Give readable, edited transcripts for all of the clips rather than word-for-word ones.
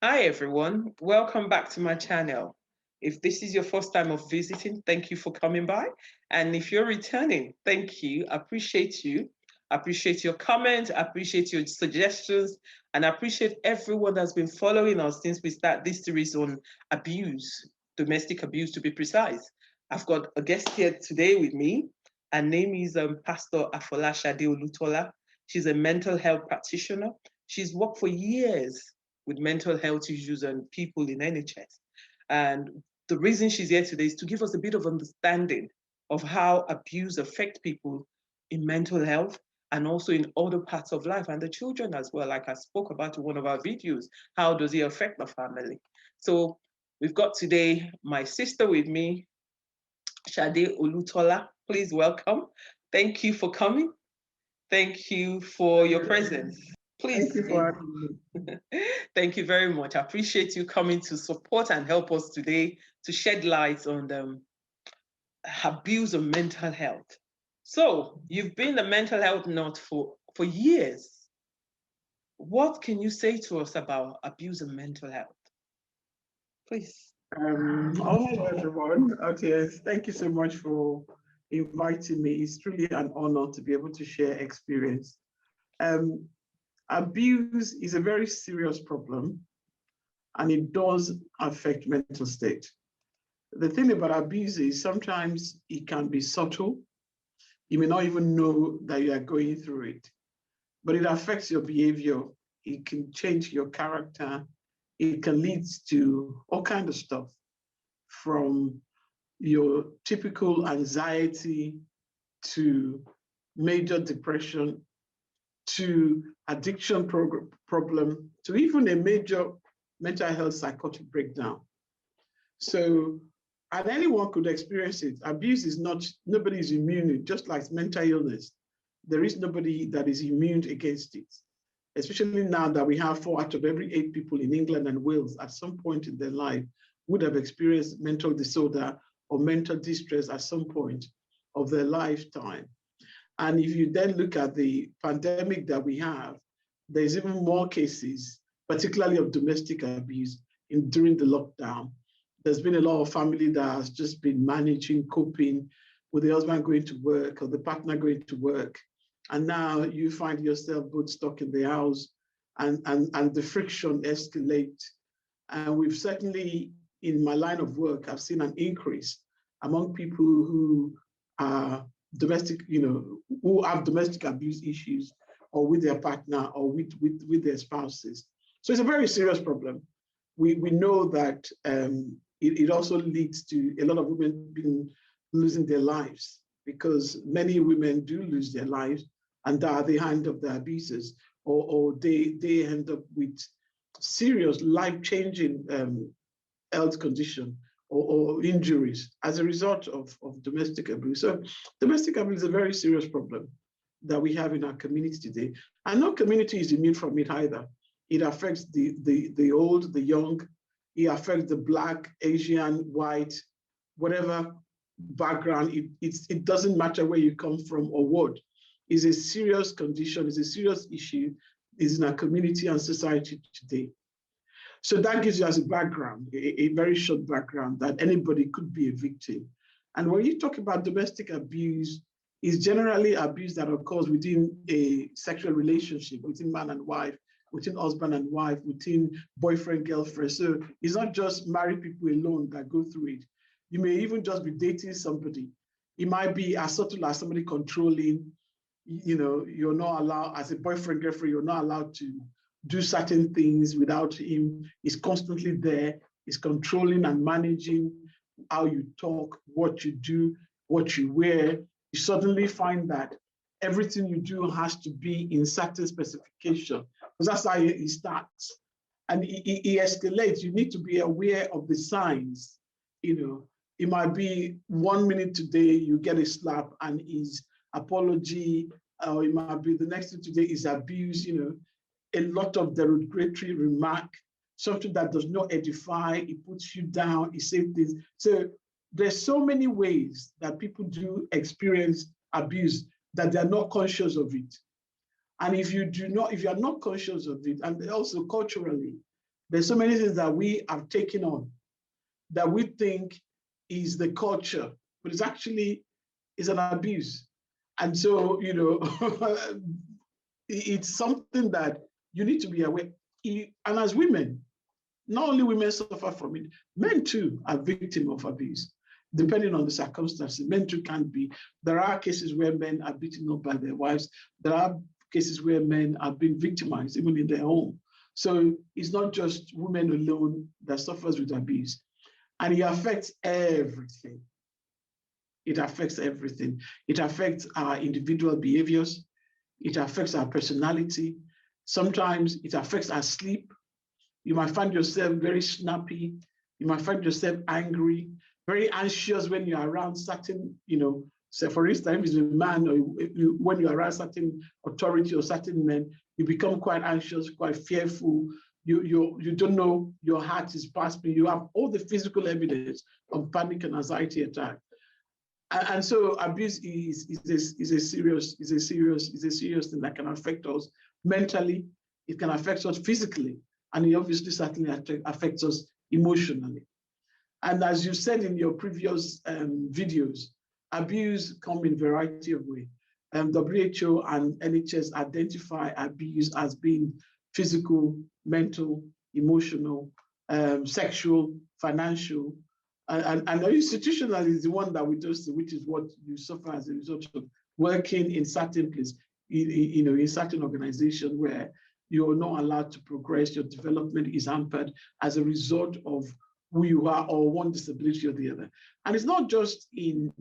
Hi everyone, welcome back to my channel. If this is your first time of visiting, thank you for coming by. And if you're returning, thank you. I appreciate you. I appreciate your comments, I appreciate your suggestions, and I appreciate everyone that's been following us since we start this series on abuse, domestic abuse to be precise. I've got a guest here today with me. Her name is Pastor Afolasade Olutola. She's a mental health practitioner. She's worked for years with mental health issues and people in NHS. And the reason she's here today is to give us a bit of understanding of how abuse affects people in mental health and also in other parts of life and the children as well. Like I spoke about in one of our videos, how does it affect the family? So we've got today my sister with me, Shade Olutola. Please welcome. Thank you for coming. Thank you for your presence. Thank Please. you for having me. Thank you very much. I appreciate you coming to support and help us today to shed light on the abuse of mental health. So you've been a mental health nut for years. What can you say to us about abuse of mental health? Please. Hello, everyone. Okay, thank you so much for inviting me. It's truly an honor to be able to share experience. Um, Abuse is a very serious problem, and it does affect mental state. The thing about abuse is sometimes it can be subtle. You may not even know that you are going through it, but it affects your behavior. It can change your character. It can lead to all kinds of stuff, from your typical anxiety to major depression to addiction problem to even a major mental health psychotic breakdown. So, and anyone could experience it. Abuse is not, nobody is immune, just like mental illness. There is nobody that is immune against it, especially now that we have 4 out of every 8 people in England and Wales at some point in their life would have experienced mental disorder or mental distress at some point of their lifetime. And if you then look at the pandemic that we have, there's even more cases, particularly of domestic abuse during the lockdown. There's been a lot of family that has just been managing, coping with the husband going to work or the partner going to work. And now you find yourself both stuck in the house and the friction escalate. And we've certainly, in my line of work, I've seen an increase among people who are domestic, who have domestic abuse issues or with their partner or with their spouses. So it's a very serious problem. We know that it also leads to a lot of women losing their lives, because many women do lose their lives and are the hand of the abusers, or they end up with serious life-changing health condition or injuries as a result of domestic abuse. So domestic abuse is a very serious problem that we have in our community today. And no community is immune from it either. It affects the old, the young. It affects the Black, Asian, white, whatever background. It doesn't matter where you come from or what. It's a serious condition. It's a serious issue. It's in our community and society today. So that gives you as a background, a very short background, that anybody could be a victim. And when you talk about domestic abuse, it's generally abuse that occurs within a sexual relationship, within man and wife, within husband and wife, within boyfriend, girlfriend. So it's not just married people alone that go through it. You may even just be dating somebody. It might be as subtle as somebody controlling, you're not allowed, as a boyfriend, girlfriend, you're not allowed to do certain things without him. He's constantly there. He's controlling and managing how you talk, what you do, what you wear. You suddenly find that everything you do has to be in certain specification, because that's how he starts. And he escalates. You need to be aware of the signs. It might be 1 minute today, you get a slap and his apology, or it might be the next thing today is abuse, a lot of derogatory remark, something that does not edify, it puts you down, it says things. So there's so many ways that people do experience abuse that they're not conscious of it. And if you are not conscious of it, and also culturally, There's so many things that we have taken on that we think is the culture, but it's actually is an abuse. And so, you know, it's something that you need to be aware. And as women, not only women suffer from it, men too are victims of abuse, depending on the circumstances. Men too can be. There are cases where men are beaten up by their wives. There are cases where men are being victimized, even in their home. So it's not just women alone that suffers with abuse. And it affects everything. It affects everything. It affects our individual behaviors. It affects our personality. Sometimes it affects our sleep. You might find yourself very snappy. You might find yourself angry, very anxious when you're around certain, you know, so for instance, if it's a man or when you're around certain authority or certain men, you become quite anxious, quite fearful. You don't know, your heart is passing. You have all the physical evidence of panic and anxiety attack. And so abuse is a serious thing that can affect us mentally. It can affect us physically, and it obviously certainly affects us emotionally. And as you said in your previous videos, abuse comes in a variety of ways. WHO and NHS identify abuse as being physical, mental, emotional, sexual, financial, and institutional is the one that we just, which is what you suffer as a result of working in certain places, you know, in certain organizations where you're not allowed to progress, your development is hampered as a result of who you are or one disability or the other. And it's not just in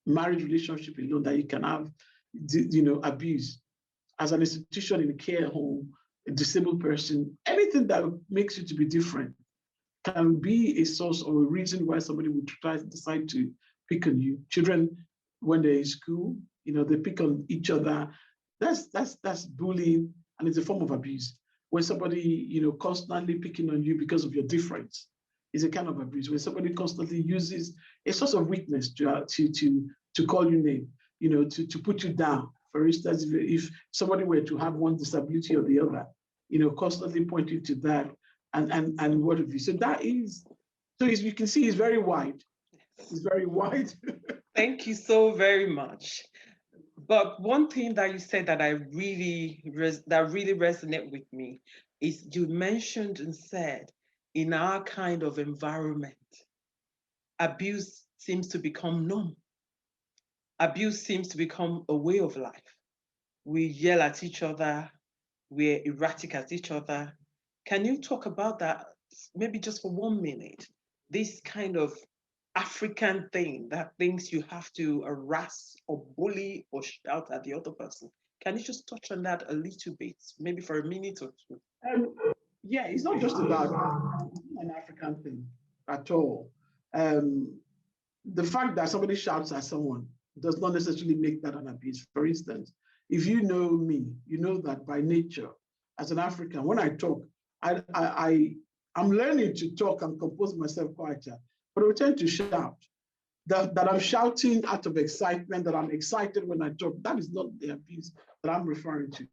marriage relationship alone that you can have, you know, abuse. As an institution in a care home, a disabled person, anything that makes you to be different can be a source or a reason why somebody would decide to pick on you. Children, when they're in school, you know, they pick on each other. That's bullying, and it's a form of abuse. When somebody, you know, constantly picking on you because of your difference is a kind of abuse. When somebody constantly uses a source of weakness to call you name, you know, to put you down. For instance, if somebody were to have one disability or the other, you know, constantly pointing to that and what have you. So that is, so as you can see, it's very wide. It's very wide. Thank you so very much. But one thing that you said that really resonate with me is you mentioned and said, in our kind of environment, abuse seems to become norm. Abuse seems to become a way of life. We yell at each other, we're erratic at each other. Can you talk about that, maybe just for 1 minute? This kind of African thing that thinks you have to harass or bully or shout at the other person. Can you just touch on that a little bit, maybe for a minute or two? Yeah, it's not just about an African thing at all. The fact that somebody shouts at someone does not necessarily make that an abuse. For instance, if you know me, you know that by nature, as an African, when I talk, I'm learning to talk and compose myself quieter, but I tend to shout. That I'm shouting out of excitement, that I'm excited when I talk, that is not the abuse that I'm referring to.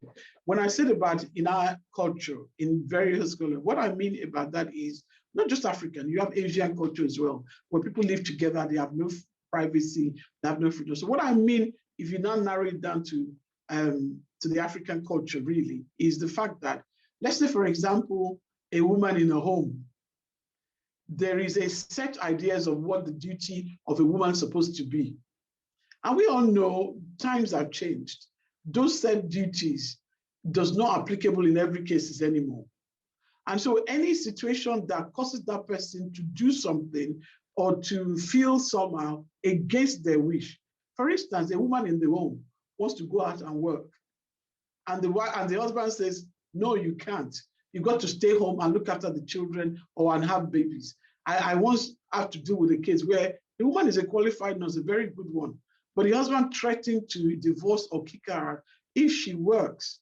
When I said about in our culture, in various cultures, what I mean about that is not just African, you have Asian culture as well, where people live together, they have no privacy, they have no freedom. So what I mean, if you now narrow it down to the African culture really, is the fact that, let's say for example, a woman in a home, there is a set ideas of what the duty of a woman is supposed to be. And we all know times have changed. Those set duties does not applicable in every case anymore. And so any situation that causes that person to do something or to feel somehow against their wish. For instance, a woman in the home wants to go out and work. And the husband says, no, you can't. You got to stay home and look after the children and have babies. I once have to deal with a case where the woman is a qualified nurse, a very good one, but the husband threatened to divorce or kick her out if she works.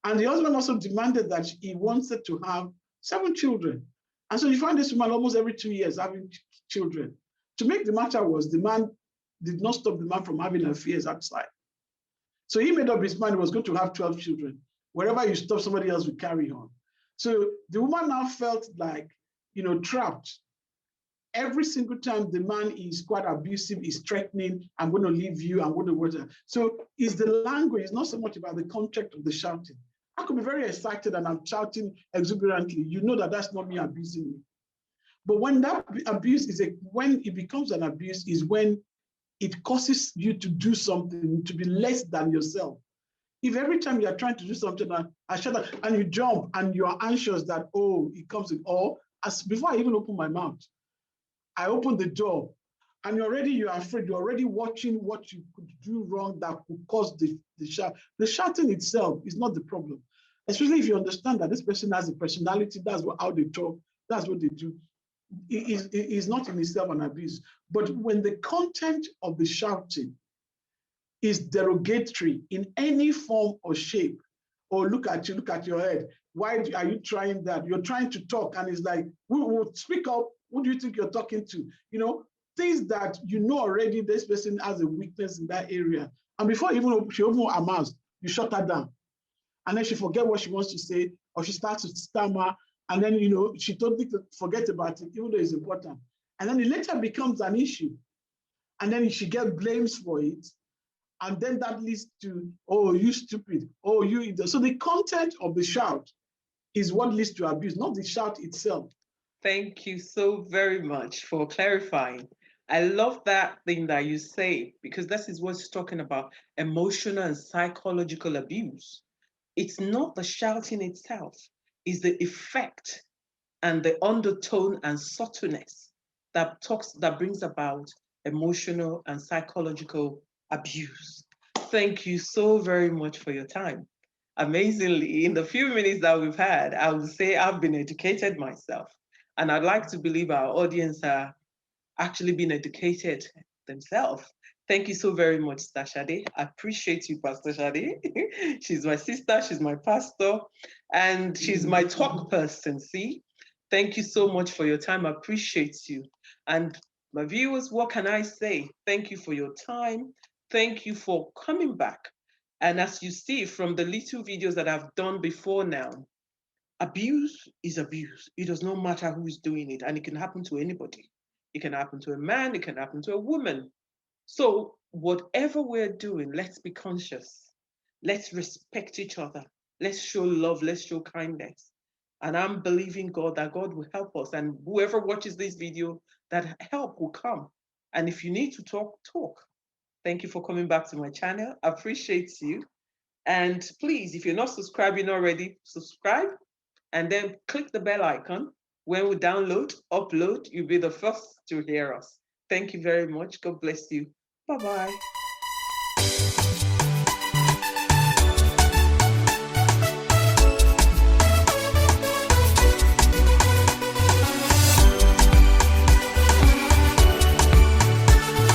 And the husband also demanded that he wanted to have 7 children. And so you find this woman almost every 2 years having children. To make the matter worse, the man did not stop the man from having affairs outside. So he made up his mind he was going to have 12 children. Wherever you stop, somebody else will carry on. So the woman now felt like, trapped. Every single time the man is quite abusive, is threatening, I'm going to leave you, I'm going to water. So it's the language, it's not so much about the context of the shouting. I could be very excited and I'm shouting exuberantly. You know that that's not me abusing you. But when that abuse when it becomes an abuse is when it causes you to do something, to be less than yourself. If every time you're trying to do something I shut up and you jump and you're anxious that, oh, it comes in, or as before I even open my mouth, I open the door and you're afraid, you're already watching what you could do wrong that could cause the shout. The shouting itself is not the problem, especially if you understand that this person has a personality, that's how they talk, that's what they do. It is not in itself an abuse. But when the content of the shouting is derogatory in any form or shape, or look at your head, why are you trying that? You're trying to talk and it's like, speak up. Who do you think you're talking to? Things that already this person has a weakness in that area. And before she open her mouth, you shut her down. And then she forget what she wants to say, or she starts to stammer, and then she totally forget about it, even though it's important. And then it later becomes an issue. And then she gets blames for it. And then that leads to, oh, you stupid, oh, you. So the content of the shout is what leads to abuse, not the shout itself. Thank you so very much for clarifying. I love that thing that you say, because this is what's talking about emotional and psychological abuse. It's not the shouting itself, it's the effect and the undertone and subtleness that brings about emotional and psychological abuse. Thank you so very much for your time. Amazingly, in the few minutes that we've had, I would say I've been educated myself. And I'd like to believe our audience are actually being educated themselves. Thank you so very much, Stashade. I appreciate you, Pastor Shade. She's my sister, she's my pastor, and she's my talk person, see? Thank you so much for your time. I appreciate you. And my viewers, what can I say? Thank you for your time. Thank you for coming back. And as you see from the little videos that I've done before now, abuse is abuse. It does not matter who is doing it, and it can happen to anybody. It can happen to a man, it can happen to a woman. So, whatever we're doing, let's be conscious. Let's respect each other. Let's show love. Let's show kindness. And I'm believing God that God will help us. And whoever watches this video, that help will come. And if you need to talk, talk. Thank you for coming back to my channel. I appreciate you. And please, if you're not subscribing already, subscribe and then click the bell icon. When we download, upload, you'll be the first to hear us. Thank you very much. God bless you. Bye-bye.